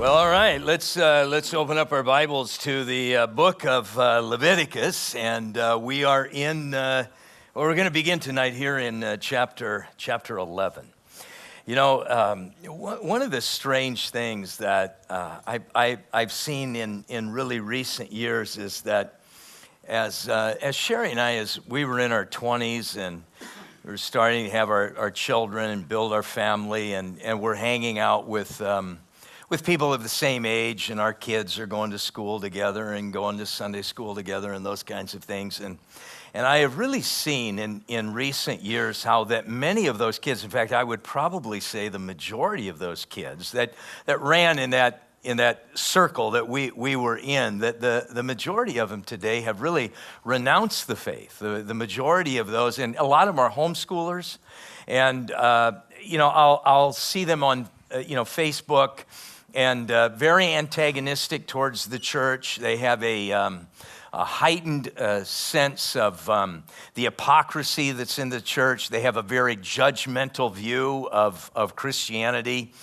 Well, all right. Let's open up our Bibles to the book of Leviticus, and we are in. We're going to begin tonight here in chapter 11. You know, one of the strange things that I've seen in really recent years is that as Sherry and I, as we were in our 20s and we were starting to have our children and build our family, and we're hanging out with people of the same age, and our kids are going to school together and going to Sunday school together and those kinds of things. And I have really seen in recent years how that many of those kids, in fact, I would probably say the majority of those kids that ran in that circle that we were in, that the majority of them today have really renounced the faith. The majority of those, and a lot of them are homeschoolers. And, I'll see them on, Facebook, and very antagonistic towards the church. They have a heightened sense of the hypocrisy that's in the church. They have a very judgmental view of Christianity.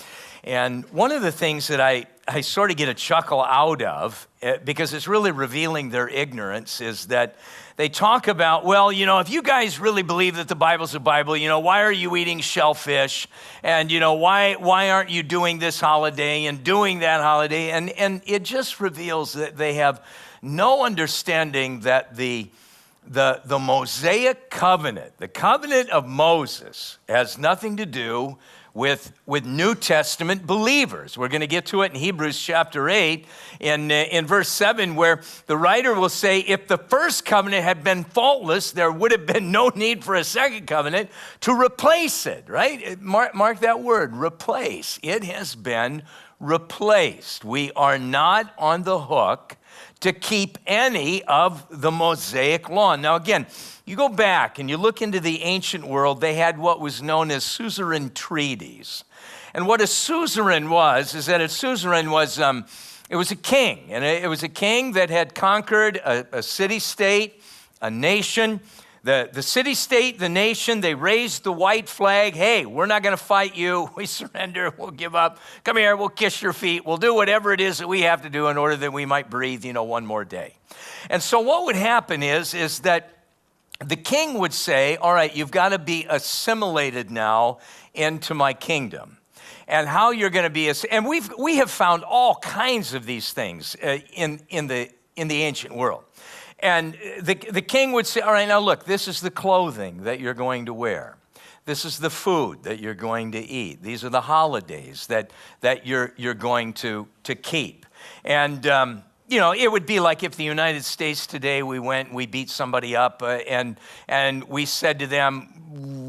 And one of the things that I sort of get a chuckle out of, because it's really revealing their ignorance, is that they talk about, well, if you guys really believe that the Bible's a Bible, why are you eating shellfish? And, why aren't you doing this holiday and doing that holiday? And it just reveals that they have no understanding that the Mosaic covenant, the covenant of Moses, has nothing to do with New Testament believers. We're going to get to it in Hebrews chapter 8 in verse 7, where the writer will say, if the first covenant had been faultless, there would have been no need for a second covenant to replace it, right? Mark that word, replace. It has been replaced. We are not on the hook to keep any of the Mosaic law. Now again, you go back and you look into the ancient world, they had what was known as suzerain treaties. And what a suzerain was, is that a suzerain was, it was a king. And it was a king that had conquered a city-state, a nation. The city-state, the nation, they raised the white flag. Hey, we're not going to fight you. We surrender. We'll give up. Come here. We'll kiss your feet. We'll do whatever it is that we have to do in order that we might breathe, one more day. And so what would happen is that the king would say, all right, you've got to be assimilated now into my kingdom. And how you're going to be, and we have found all kinds of these things in the ancient world. And the king would say, all right, now look, this is the clothing that you're going to wear. This is the food that you're going to eat. These are the holidays that you're going to keep. And, it would be like if the United States today, we went and we beat somebody up and we said to them,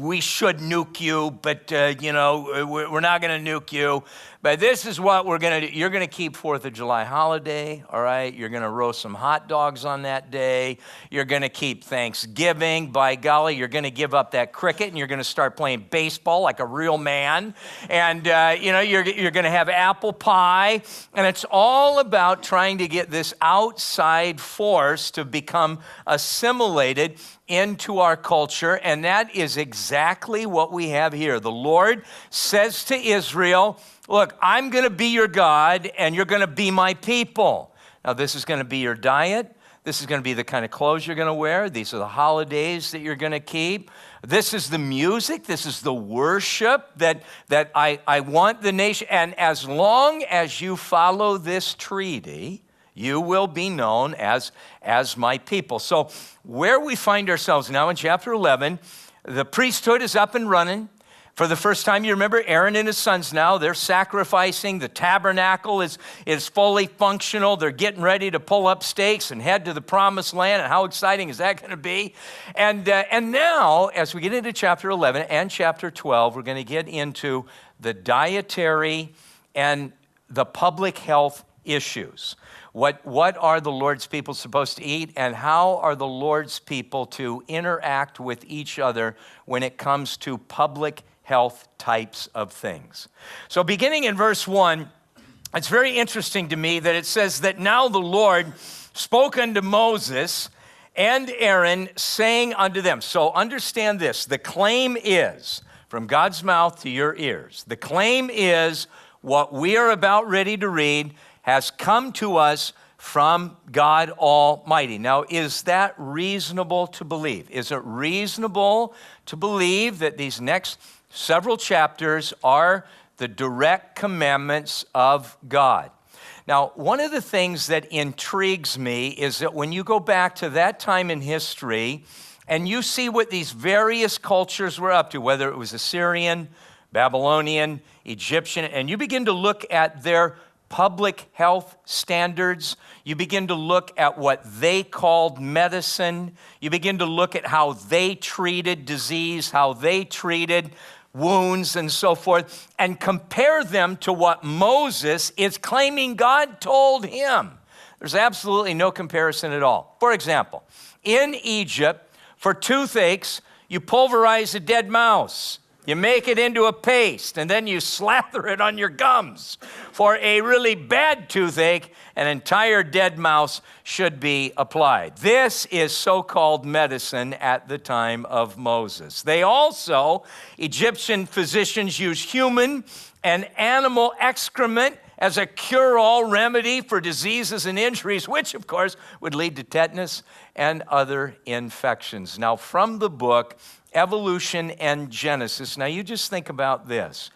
we should nuke you, but, we're not going to nuke you. But this is what we're going to do. You're going to keep 4th of July holiday, all right? You're going to roast some hot dogs on that day. You're going to keep Thanksgiving. By golly, you're going to give up that cricket, and you're going to start playing baseball like a real man. And, you're going to have apple pie. And it's all about trying to get this outside force to become assimilated into our culture, and that is exactly what we have here. The Lord says to Israel, look, I'm going to be your God, and you're going to be my people. Now, this is going to be your diet. This is going to be the kind of clothes you're going to wear. These are the holidays that you're going to keep. This is the music. This is the worship that I want the nation. And as long as you follow this treaty, you will be known as my people. So where we find ourselves now in chapter 11, the priesthood is up and running. For the first time, you remember Aaron and his sons now, they're sacrificing. The tabernacle is fully functional. They're getting ready to pull up stakes and head to the promised land. And how exciting is that going to be? And now, as we get into chapter 11 and chapter 12, we're going to get into the dietary and the public health issues. What are the Lord's people supposed to eat, and how are the Lord's people to interact with each other when it comes to public health types of things? So beginning in verse 1, it's very interesting to me that it says that now the Lord spoke unto Moses and Aaron, saying unto them. So understand this, the claim is, from God's mouth to your ears, the claim is, what we are about ready to read has come to us from God Almighty. Now, is that reasonable to believe? Is it reasonable to believe that these next several chapters are the direct commandments of God? Now, one of the things that intrigues me is that when you go back to that time in history and you see what these various cultures were up to, whether it was Assyrian, Babylonian, Egyptian, and you begin to look at their public health standards, you begin to look at what they called medicine, you begin to look at how they treated disease, how they treated wounds and so forth, and compare them to what Moses is claiming God told him. There's absolutely no comparison at all. For example, in Egypt, for toothaches, you pulverize a dead mouse. You make it into a paste, and then you slather it on your gums. For a really bad toothache, an entire dead mouse should be applied. This is so-called medicine at the time of Moses. They also, Egyptian physicians, use human and animal excrement as a cure-all remedy for diseases and injuries, which, of course, would lead to tetanus and other infections. Now, from the book Evolution and Genesis. Now you just think about this.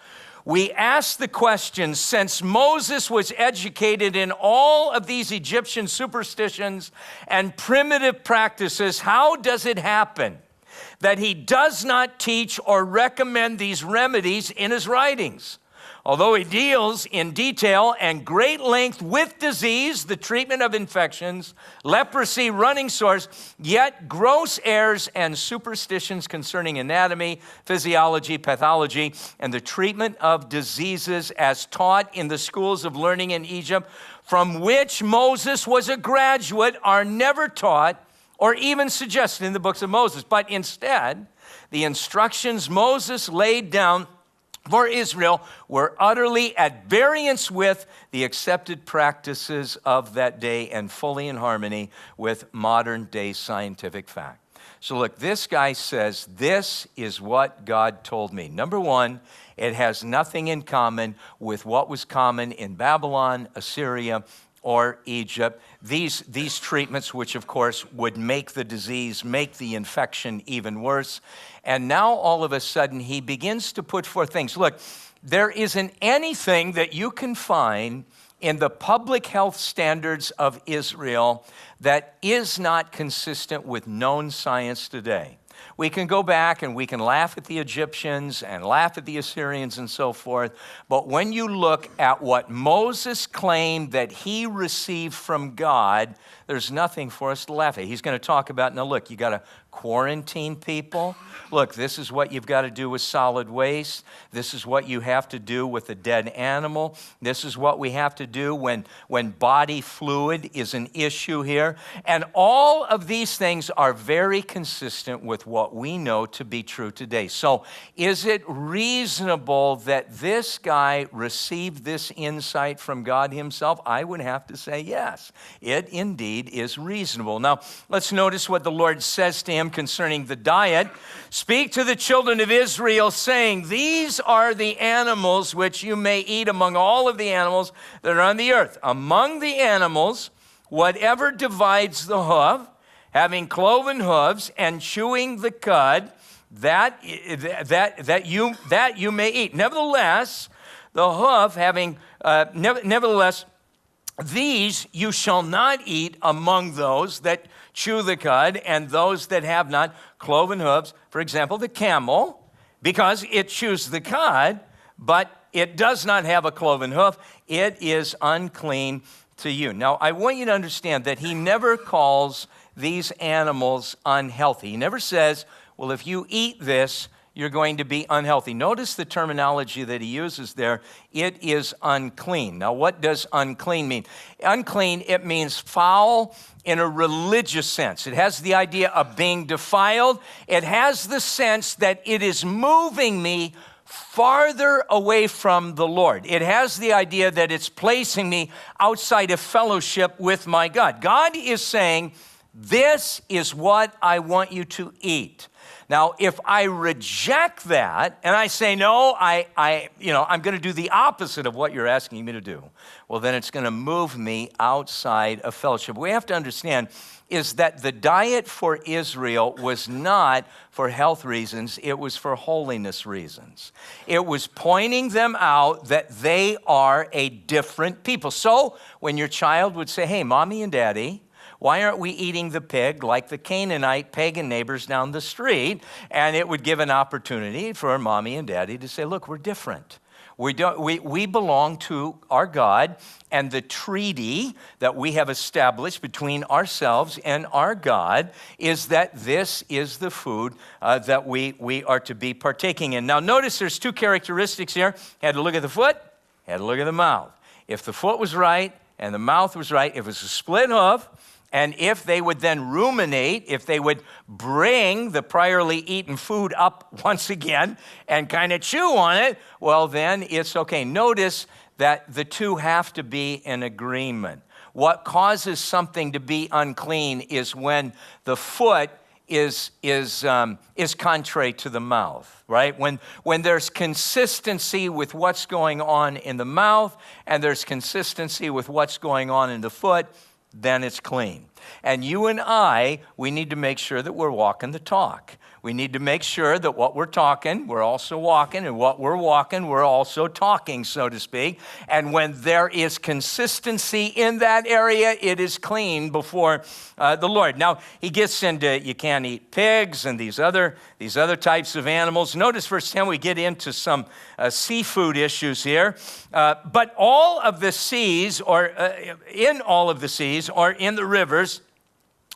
We ask the question, since Moses was educated in all of these Egyptian superstitions and primitive practices, how does it happen that he does not teach or recommend these remedies in his writings? Although he deals in detail and great length with disease, the treatment of infections, leprosy, running sores, yet gross errors and superstitions concerning anatomy, physiology, pathology, and the treatment of diseases as taught in the schools of learning in Egypt, from which Moses was a graduate, are never taught or even suggested in the books of Moses. But instead, the instructions Moses laid down for Israel were utterly at variance with the accepted practices of that day and fully in harmony with modern day scientific fact. So look, this guy says, this is what God told me. Number one, it has nothing in common with what was common in Babylon, Assyria, or Egypt. These treatments, which of course would make the disease, make the infection even worse. And now all of a sudden he begins to put forth things. Look, there isn't anything that you can find in the public health standards of Israel that is not consistent with known science today. We can go back and we can laugh at the Egyptians and laugh at the Assyrians and so forth, but when you look at what Moses claimed that he received from God, there's nothing for us to laugh at. He's going to talk about, now look, you got to quarantine people. Look, this is what you've got to do with solid waste. This is what you have to do with a dead animal. This is what we have to do when body fluid is an issue here. And all of these things are very consistent with what we know to be true today. So is it reasonable that this guy received this insight from God himself? I would have to say yes. It indeed is reasonable. Now, let's notice what the Lord says to him concerning the diet. Speak to the children of Israel, saying, these are the animals which you may eat among all of the animals that are on the earth. Among the animals, whatever divides the hoof, having cloven hooves and chewing the cud, that you may eat. Nevertheless, the hoof having, these you shall not eat among those that chew the cud and those that have not cloven hooves. For example, the camel, because it chews the cud, but it does not have a cloven hoof, it is unclean to you. Now, I want you to understand that he never calls these animals unhealthy. He never says, well, if you eat this, you're going to be unhealthy. Notice the terminology that he uses there. It is unclean. Now, what does unclean mean? Unclean, it means foul in a religious sense. It has the idea of being defiled. It has the sense that it is moving me farther away from the Lord. It has the idea that it's placing me outside of fellowship with my God. God is saying, This is what I want you to eat. Now, if I reject that and I say, no, I'm going to do the opposite of what you're asking me to do, well, then it's going to move me outside of fellowship. What we have to understand is that the diet for Israel was not for health reasons, it was for holiness reasons. It was pointing them out that they are a different people. So when your child would say, hey, mommy and daddy, why aren't we eating the pig like the Canaanite pagan neighbors down the street? And it would give an opportunity for mommy and daddy to say, look, we're different. We belong to our God, and the treaty that we have established between ourselves and our God is that this is the food that we are to be partaking in. Now notice there's two characteristics here. Had to look at the foot, had to look at the mouth. If the foot was right and the mouth was right, if it was a split hoof, and if they would then ruminate, if they would bring the priorly eaten food up once again and kind of chew on it, well, then it's okay. Notice that the two have to be in agreement. What causes something to be unclean is when the foot is contrary to the mouth, right? When there's consistency with what's going on in the mouth and there's consistency with what's going on in the foot, then it's clean. And you and I, we need to make sure that we're walking the talk. We need to make sure that what we're talking, we're also walking, and what we're walking, we're also talking, so to speak. And when there is consistency in that area, it is clean before the Lord. Now, he gets into you can't eat pigs and these other types of animals. Notice verse 10, we get into some seafood issues here. But all of the seas, or in all of the seas, or in the rivers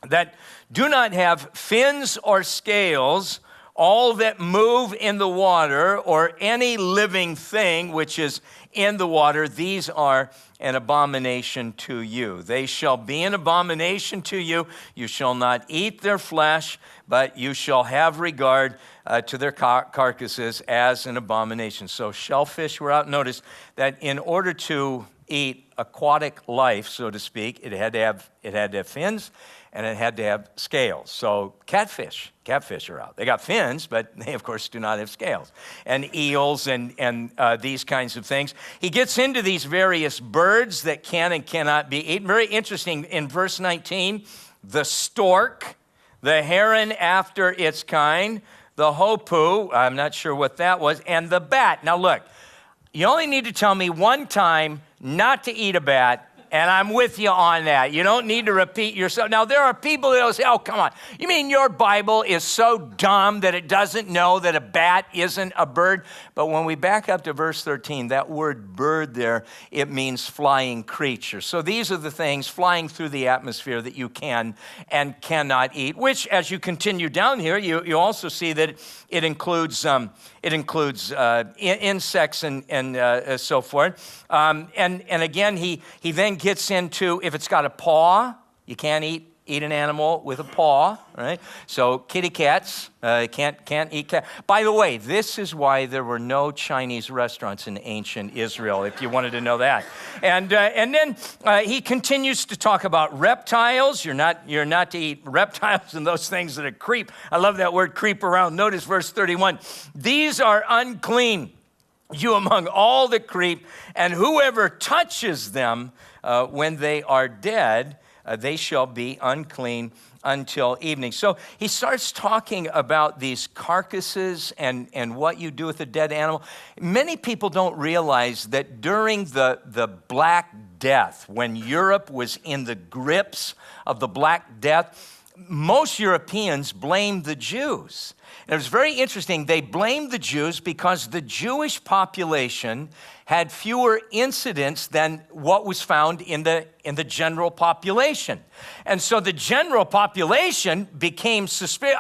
that do not have fins or scales, all that move in the water, or any living thing which is in the water, these are an abomination to you. They shall be an abomination to you. You shall not eat their flesh, but you shall have regard to their carcasses as an abomination. So shellfish were out. Notice that in order to eat aquatic life, so to speak, it had to have fins, and it had to have scales. So catfish are out. They got fins, but they, of course, do not have scales. And eels and these kinds of things. He gets into these various birds that can and cannot be eaten. Very interesting, in verse 19, the stork, the heron after its kind, the hoopoe, I'm not sure what that was, and the bat. Now look, you only need to tell me one time not to eat a bat, and I'm with you on that. You don't need to repeat yourself. Now, there are people that will say, oh, come on. You mean your Bible is so dumb that it doesn't know that a bat isn't a bird? But when we back up to verse 13, that word bird there, it means flying creature. So these are the things flying through the atmosphere that you can and cannot eat, which as you continue down here, you also see that it includes insects and so forth. And again, he then gets into if it's got a paw, you can't eat an animal with a paw, right? So kitty cats can't eat cat. By the way, this is why there were no Chinese restaurants in ancient Israel, if you wanted to know that. And then he continues to talk about reptiles. You're not to eat reptiles and those things that are creep. I love that word creep around. Notice verse 31. These are unclean, you among all that creep, and whoever touches them when they are dead, they shall be unclean until evening. So he starts talking about these carcasses and what you do with a dead animal. Many people don't realize that during the Black Death, when Europe was in the grips of the Black Death, most Europeans blamed the Jews. And it was very interesting. They blamed the Jews because the Jewish population had fewer incidents than what was found in the general population. And so the general population became suspicious.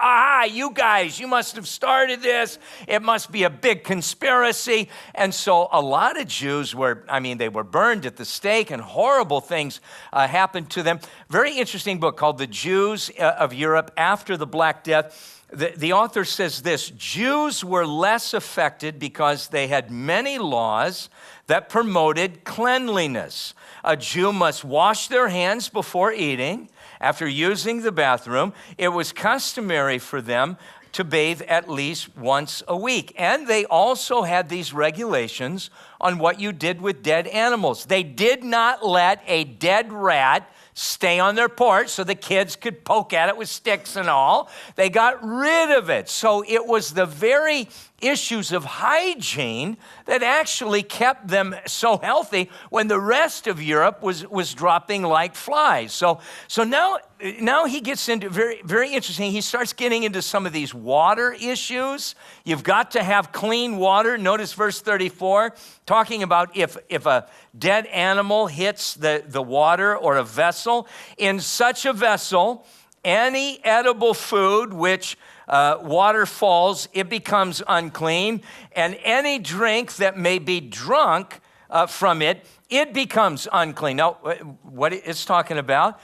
You guys, you must have started this. It must be a big conspiracy. And so a lot of Jews they were burned at the stake and horrible things happened to them. Very interesting book called The Jews of Europe After the Black Death. The author says this: Jews were less affected because they had many laws that promoted cleanliness. A Jew must wash their hands before eating. After using the bathroom, it was customary for them to bathe at least once a week. And they also had these regulations on what you did with dead animals. They did not let a dead rat stay on their porch so the kids could poke at it with sticks and all. They got rid of it. So it was the very issues of hygiene that actually kept them so healthy when the rest of Europe was dropping like flies. So now he gets into very, very interesting. He starts getting into some of these water issues. You've got to have clean water. Notice verse 34, talking about if a dead animal hits the water or a vessel. In such a vessel, any edible food which water falls, it becomes unclean, and any drink that may be drunk from it, it becomes unclean. Now, what it's talking about,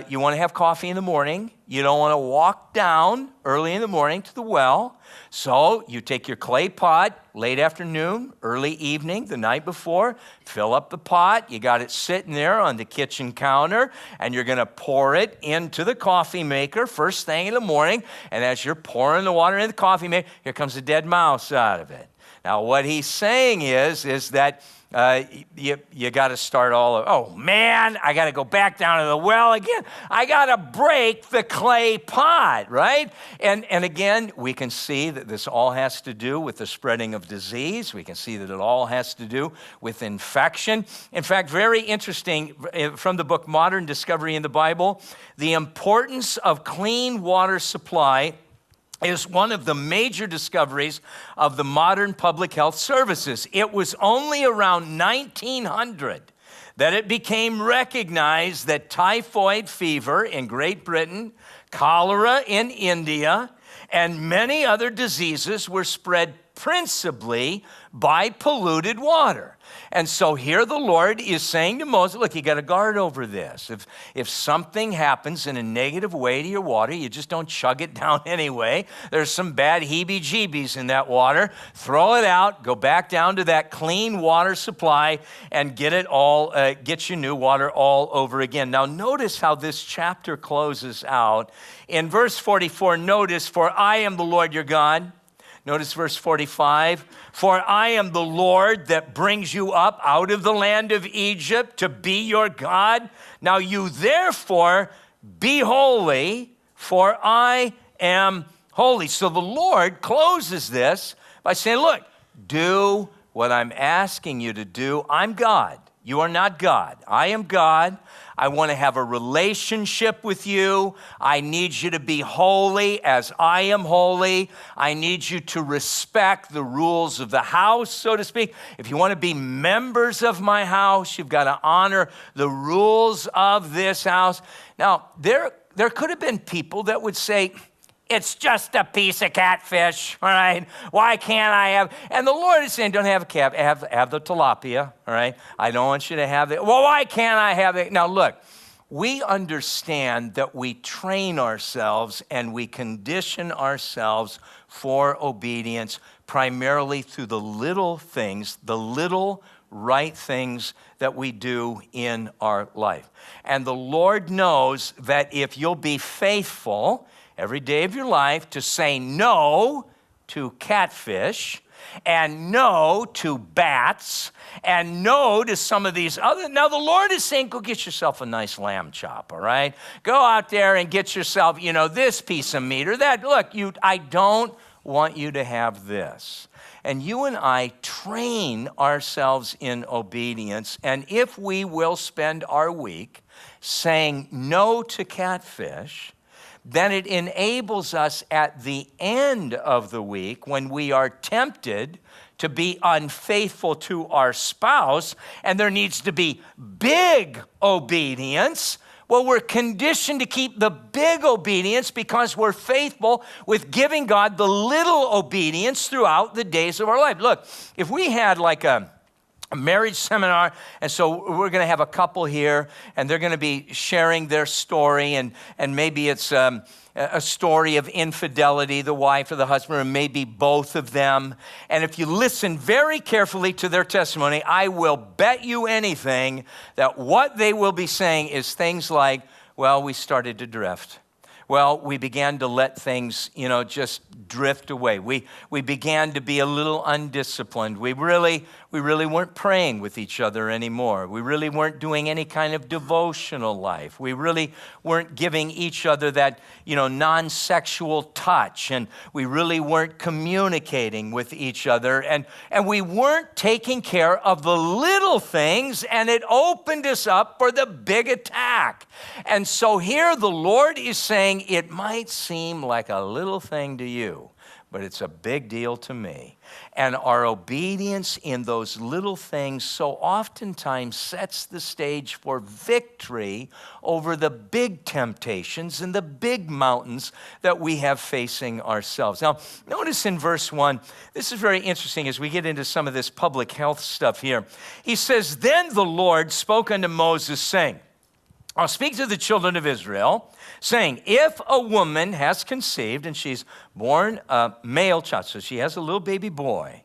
you want to have coffee in the morning. You don't want to walk down early in the morning to the well. So you take your clay pot late afternoon, early evening, the night before, fill up the pot. You got it sitting there on the kitchen counter, and you're going to pour it into the coffee maker first thing in the morning. And as you're pouring the water in the coffee maker, here comes a dead mouse out of it. Now, what he's saying is that you got to start all over. Oh, man, I got to go back down to the well again. I got to break the clay pot, right? And again, we can see that this all has to do with the spreading of disease. We can see that it all has to do with infection. In fact, very interesting, from the book Modern Discovery in the Bible, the importance of clean water supply is one of the major discoveries of the modern public health services. It was only around 1900 that it became recognized that typhoid fever in Great Britain, cholera in India, and many other diseases were spread principally by polluted water. And so here the Lord is saying to Moses, look, you got to guard over this. If something happens in a negative way to your water, you just don't chug it down anyway. There's some bad heebie-jeebies in that water. Throw it out, go back down to that clean water supply, and get you new water all over again. Now notice how this chapter closes out. In verse 44, notice, for I am the Lord your God. Notice verse 45, for I am the Lord that brings you up out of the land of Egypt to be your God. Now you therefore be holy, for I am holy. So the Lord closes this by saying, look, do what I'm asking you to do. I'm God. You are not God. I am God. I want to have a relationship with you. I need you to be holy as I am holy. I need you to respect the rules of the house, so to speak. If you want to be members of my house, you've got to honor the rules of this house. Now, there could have been people that would say, it's just a piece of catfish, all right? Why can't I have? And the Lord is saying, don't have a cat, have the tilapia, all right? I don't want you to have it. Well, why can't I have it? Now, look, we understand that we train ourselves and we condition ourselves for obedience primarily through the little things, the little right things that we do in our life. And the Lord knows that if you'll be faithful every day of your life to say no to catfish and no to bats and no to some of these other. Now the Lord is saying, go get yourself a nice lamb chop, all right? Go out there and get yourself, this piece of meat or that. Look, I don't want you to have this. And you and I train ourselves in obedience. And if we will spend our week saying no to catfish, then it enables us at the end of the week when we are tempted to be unfaithful to our spouse and there needs to be big obedience. Well, we're conditioned to keep the big obedience because we're faithful with giving God the little obedience throughout the days of our life. Look, if we had like a a marriage seminar, and so we're going to have a couple here, and they're going to be sharing their story, and maybe it's a story of infidelity, the wife or the husband, or maybe both of them. And if you listen very carefully to their testimony, I will bet you anything that what they will be saying is things like, well, we started to drift. Well, we began to let things, just drift away. We began to be a little undisciplined. We really weren't praying with each other anymore. We really weren't doing any kind of devotional life. We really weren't giving each other that, non-sexual touch. And we really weren't communicating with each other. And we weren't taking care of the little things, and it opened us up for the big attack. And so here the Lord is saying, it might seem like a little thing to you, but it's a big deal to me. And our obedience in those little things so oftentimes sets the stage for victory over the big temptations and the big mountains that we have facing ourselves. Now, notice in verse 1, this is very interesting as we get into some of this public health stuff here. He says, "Then the Lord spoke unto Moses, saying, I'll speak to the children of Israel, saying, if a woman has conceived and she's born a male child, so she has a little baby boy,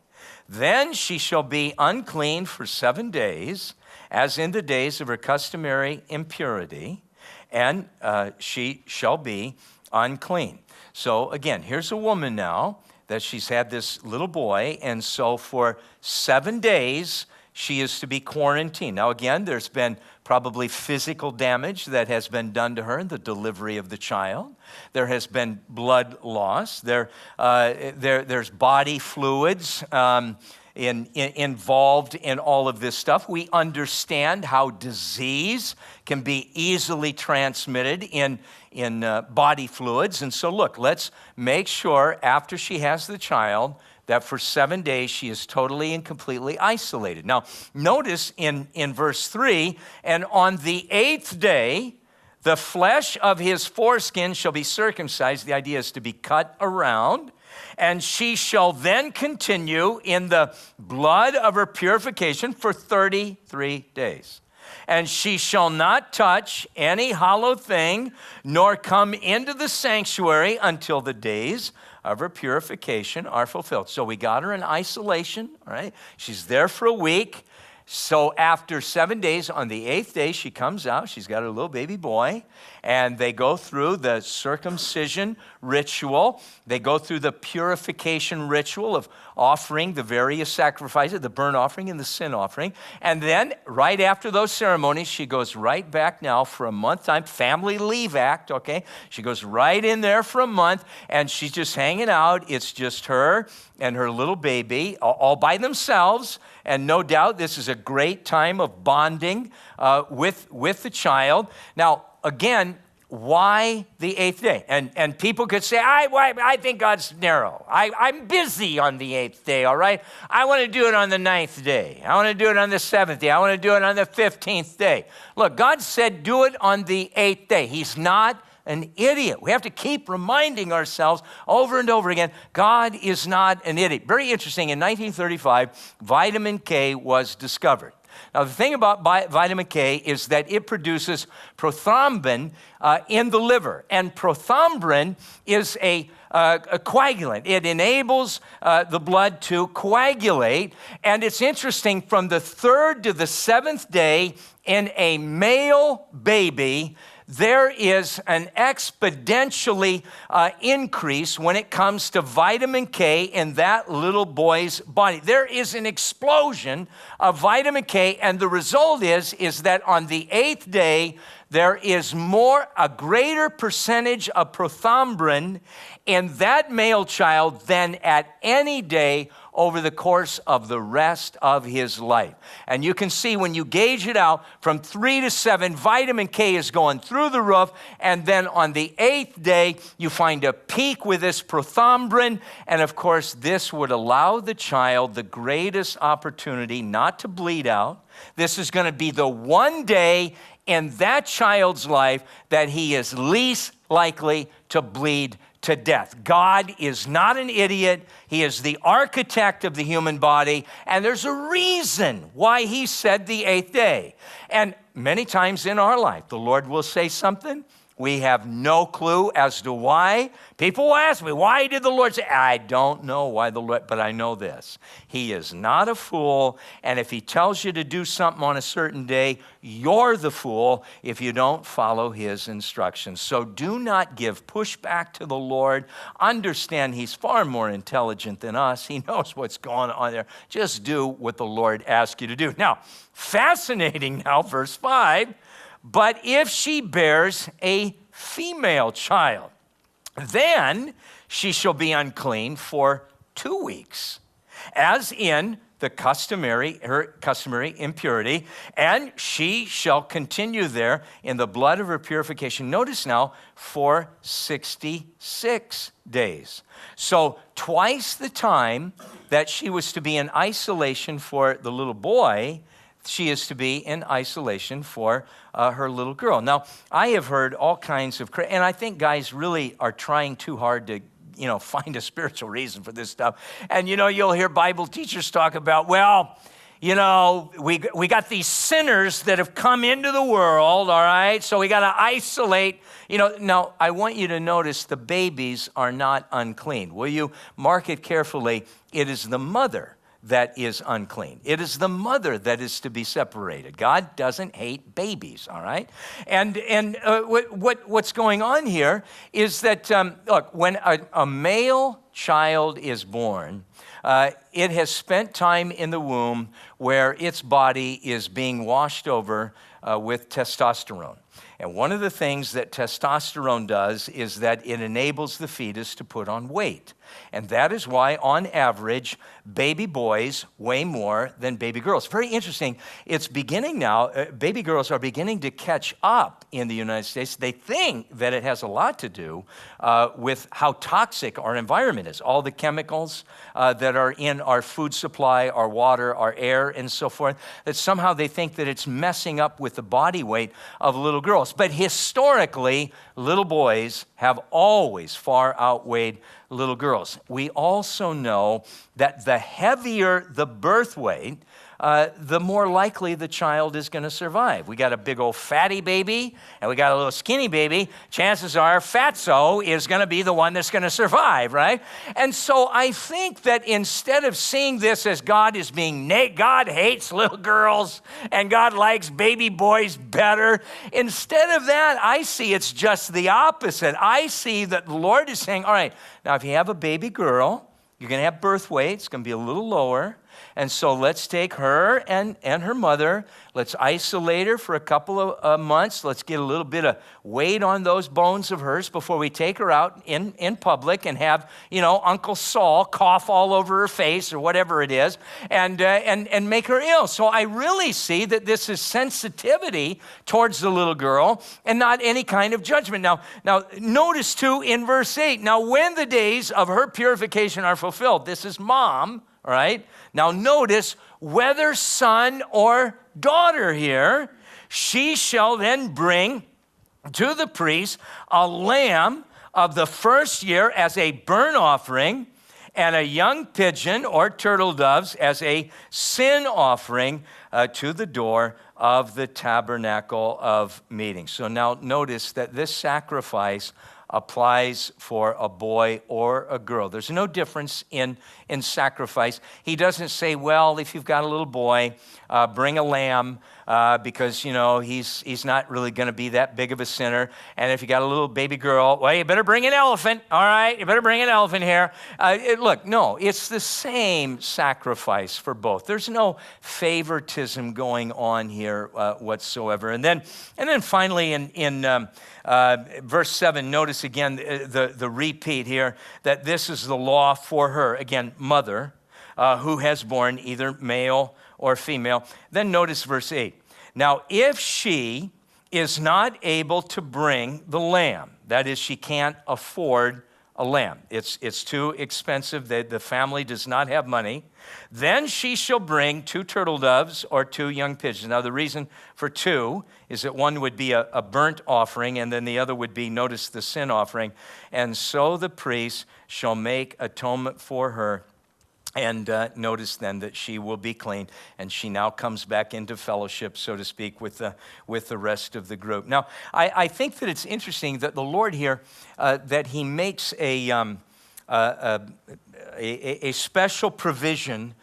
then she shall be unclean for 7 days, as in the days of her customary impurity, and she shall be unclean." So again, here's a woman now that she's had this little boy, and so for 7 days, she is to be quarantined. Now again, there's been probably physical damage that has been done to her in the delivery of the child. There has been blood loss. There's body fluids involved in all of this stuff. We understand how disease can be easily transmitted in body fluids. And so look, let's make sure after she has the child that for 7 days she is totally and completely isolated. Now, notice in verse 3, "And on the 8th day, the flesh of his foreskin shall be circumcised." The idea is to be cut around. "And she shall then continue in the blood of her purification for 33 days. And she shall not touch any hallowed thing, nor come into the sanctuary until the days of her purification are fulfilled." So we got her in isolation, all right? She's there for a week. So after 7 days, on the 8th day, she comes out. She's got her little baby boy, and they go through the circumcision ritual. They go through the purification ritual of offering the various sacrifices, the burnt offering and the sin offering. And then right after those ceremonies, she goes right back now for a month time, family leave act, okay? She goes right in there for a month, and she's just hanging out. It's just her and her little baby all by themselves. And no doubt this is a great time of bonding with the child. Now, again, why the 8th day? And people could say, I think God's narrow. I'm busy on the 8th day, all right? I want to do it on the 9th day. I want to do it on the 7th day. I want to do it on the 15th day. Look, God said do it on the 8th day. He's not an idiot. We have to keep reminding ourselves over and over again, God is not an idiot. Very interesting, in 1935, vitamin K was discovered. Now, the thing about vitamin K is that it produces prothrombin in the liver. And prothrombin is a coagulant. It enables the blood to coagulate. And it's interesting, from the 3rd to the 7th day in a male baby, there is an exponentially increase when it comes to vitamin K in that little boy's body. There is an explosion of vitamin K, and the result is that on the 8th day, there is a greater percentage of prothrombin in that male child than at any day over the course of the rest of his life. And you can see when you gauge it out from 3 to 7, vitamin K is going through the roof. And then on the 8th day, you find a peak with this prothrombin. And of course, this would allow the child the greatest opportunity not to bleed out. This is going to be the one day in that child's life that he is least likely to bleed to death. God is not an idiot. He is the architect of the human body, and there's a reason why he said the 8th day. And many times in our life, the Lord will say something. We have no clue as to why. People will ask me, why did the Lord say? I don't know why the Lord, but I know this. He is not a fool, and if he tells you to do something on a certain day, you're the fool if you don't follow his instructions. So do not give pushback to the Lord. Understand he's far more intelligent than us. He knows what's going on there. Just do what the Lord asks you to do. Now, fascinating now, verse 5. But if she bears a female child, then she shall be unclean for 2 weeks, as in her customary impurity, and she shall continue there in the blood of her purification. Notice now, for 66 days. So twice the time that she was to be in isolation for the little boy, she is to be in isolation for her little girl. Now, I have heard all kinds of, and I think guys really are trying too hard to, find a spiritual reason for this stuff. And, you'll hear Bible teachers talk about, well, we got these sinners that have come into the world, all right? So we got to isolate. Now, I want you to notice the babies are not unclean. Will you mark it carefully? It is the mother that is unclean. It is the mother that is to be separated. God doesn't hate babies, all right? And what's going on here is that, look, when a male child is born, it has spent time in the womb where its body is being washed over with testosterone. And one of the things that testosterone does is that it enables the fetus to put on weight. And that is why, on average, baby boys weigh more than baby girls. Very interesting. It's beginning now. Baby girls are beginning to catch up in the United States. They think that it has a lot to do with how toxic our environment is. All the chemicals that are in our food supply, our water, our air, and so forth, that somehow they think that it's messing up with the body weight of little girls. But historically, little boys have always far outweighed little girls. We also know that the heavier the birth weight, the more likely the child is going to survive. We got a big old fatty baby, and we got a little skinny baby. Chances are fatso is going to be the one that's going to survive, right? And so I think that instead of seeing this as God is being, God hates little girls and God likes baby boys better, instead of that, I see it's just the opposite. I see that the Lord is saying, all right, now if you have a baby girl, you're going to have birth weight. It's going to be a little lower. And so let's take her and her mother. Let's isolate her for a couple of months. Let's get a little bit of weight on those bones of hers before we take her out in public and have, Uncle Saul cough all over her face or whatever it is and make her ill. So I really see that this is sensitivity towards the little girl and not any kind of judgment. Now notice too in verse 8, now when the days of her purification are fulfilled, this is mom, all right? Now notice, whether son or daughter here, she shall then bring to the priest a lamb of the first year as a burnt offering and a young pigeon or turtle doves as a sin offering to the door of the tabernacle of meeting. So now notice that this sacrifice applies for a boy or a girl. There's no difference in sacrifice. He doesn't say, well, if you've got a little boy, bring a lamb because, he's not really going to be that big of a sinner. And if you got a little baby girl, well, you better bring an elephant. All right, you better bring an elephant here. Look, no, it's the same sacrifice for both. There's no favoritism going on here whatsoever. And then finally in verse 7, notice again the repeat here that this is the law for her. Again, mother who has born either male or female. Then notice verse 8. Now, if she is not able to bring the lamb, that is, she can't afford a lamb. It's too expensive. The family does not have money. Then she shall bring 2 turtle doves or 2 young pigeons. Now, the reason for 2 is that one would be a burnt offering, and then the other would be, notice, the sin offering. And so the priest shall make atonement for her. And notice then that she will be clean, and she now comes back into fellowship, so to speak, with the rest of the group. Now, I think that it's interesting that the Lord here, that he makes a special provision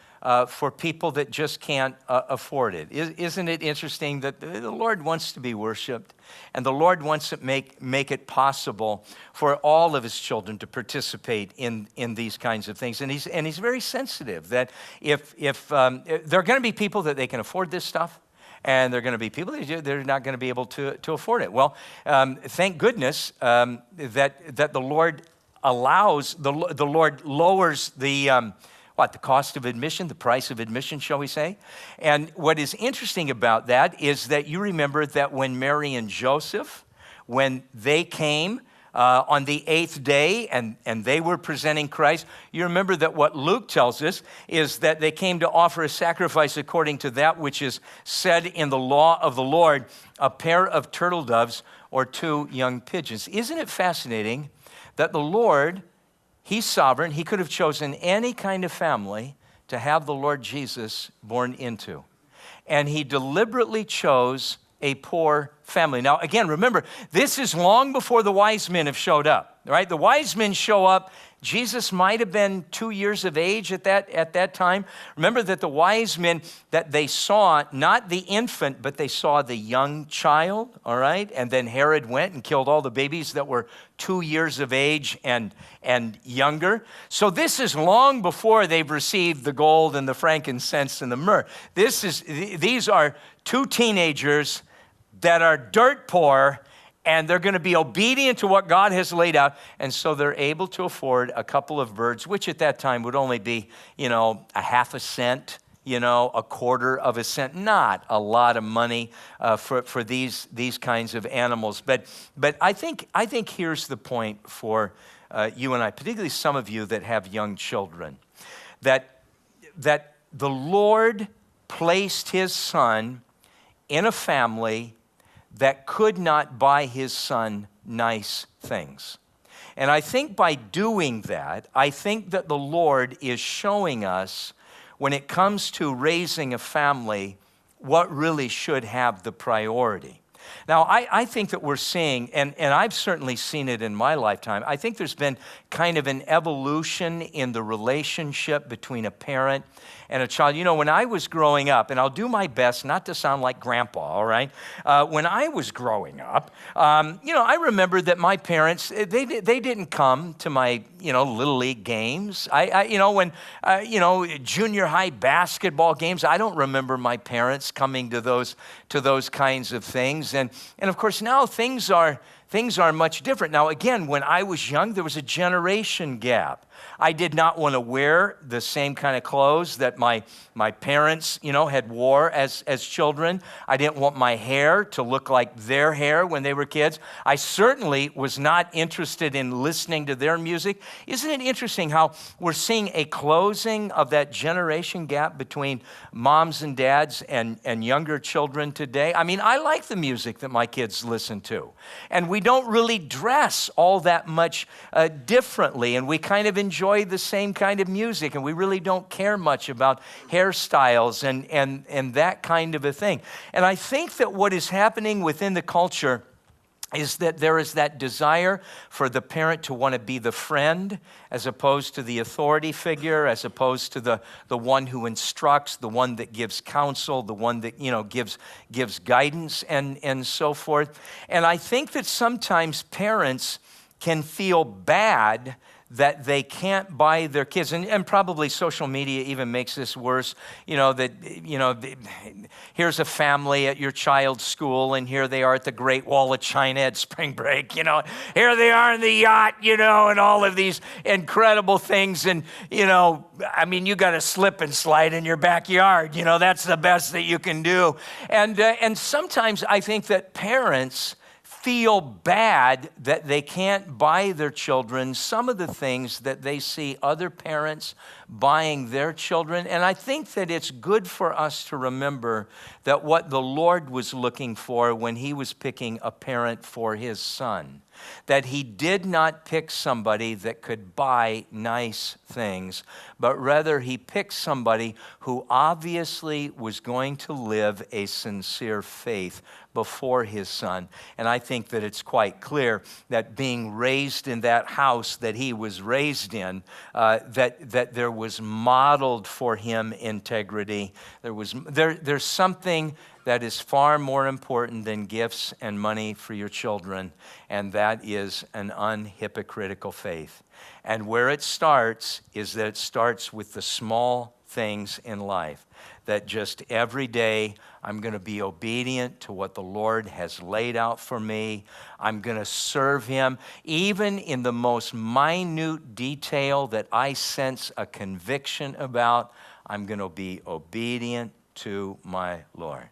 for people that just can't afford it. Isn't it interesting that the Lord wants to be worshiped, and the Lord wants to make it possible for all of his children to participate in these kinds of things. And he's very sensitive that if there are going to be people that they can afford this stuff, and there are going to be people that they're not going to be able to afford it. Well, thank goodness that the Lord allows, the Lord lowers the cost of admission, the price of admission, shall we say. And what is interesting about that is that you remember that when Mary and Joseph, when they came on the 8th day and they were presenting Christ, you remember that what Luke tells us is that they came to offer a sacrifice according to that which is said in the law of the Lord, a pair of turtle doves or 2 young pigeons. Isn't it fascinating that the Lord, he's sovereign. He could have chosen any kind of family to have the Lord Jesus born into. And he deliberately chose a poor family. Now, again, remember, this is long before the wise men have showed up, right? The wise men show up. Jesus might have been 2 years of age at that time. Remember that the wise men, that they saw not the infant, but they saw the young child, all right? And then Herod went and killed all the babies that were 2 years of age and younger. So this is long before they've received the gold and the frankincense and the myrrh. These are 2 teenagers that are dirt poor, and they're going to be obedient to what God has laid out. And so they're able to afford a couple of birds, which at that time would only be, a half a cent, a quarter of a cent. Not a lot of money for these kinds of animals. But I think here's the point for you and I, particularly some of you that have young children, that the Lord placed his son in a family that could not buy his son nice things. And I think by doing that, I think that the Lord is showing us, when it comes to raising a family, what really should have the priority. Now, I think that we're seeing, and I've certainly seen it in my lifetime, I think there's been kind of an evolution in the relationship between a parent and a child. When I was growing up, and I'll do my best not to sound like grandpa, all right? When I was growing up, I remember that my parents, they didn't come to my, Little League games. When junior high basketball games, I don't remember my parents coming to those kinds of things. And of course, now things are much different. Now, again, when I was young, there was a generation gap. I did not want to wear the same kind of clothes that my parents, had wore as children. I didn't want my hair to look like their hair when they were kids. I certainly was not interested in listening to their music. Isn't it interesting how we're seeing a closing of that generation gap between moms and dads and younger children today? I mean, I like the music that my kids listen to. And we don't really dress all that much differently. And we kind of enjoy the same kind of music, and we really don't care much about hairstyles and that kind of a thing. And I think that what is happening within the culture is that there is that desire for the parent to want to be the friend as opposed to the authority figure, as opposed to the one who instructs, the one that gives counsel, the one that, gives guidance and so forth. And I think that sometimes parents can feel bad that they can't buy their kids, and probably social media even makes this worse, here's a family at your child's school, and here they are at the Great Wall of China at spring break, here they are in the yacht, and all of these incredible things, and, you got to slip and slide in your backyard, that's the best that you can do. And sometimes I think that parents feel bad that they can't buy their children some of the things that they see other parents buying their children. And I think that it's good for us to remember that what the Lord was looking for when he was picking a parent for his son, that he did not pick somebody that could buy nice things, but rather he picked somebody who obviously was going to live a sincere faith before his son. And I think that it's quite clear that being raised in that house that he was raised in, that there was modeled for him integrity. There's something that is far more important than gifts and money for your children, and that is an unhypocritical faith. And where it starts is that it starts with the small things in life, that just every day I'm going to be obedient to what the Lord has laid out for me. I'm going to serve him, even in the most minute detail that I sense a conviction about. I'm going to be obedient to my Lord.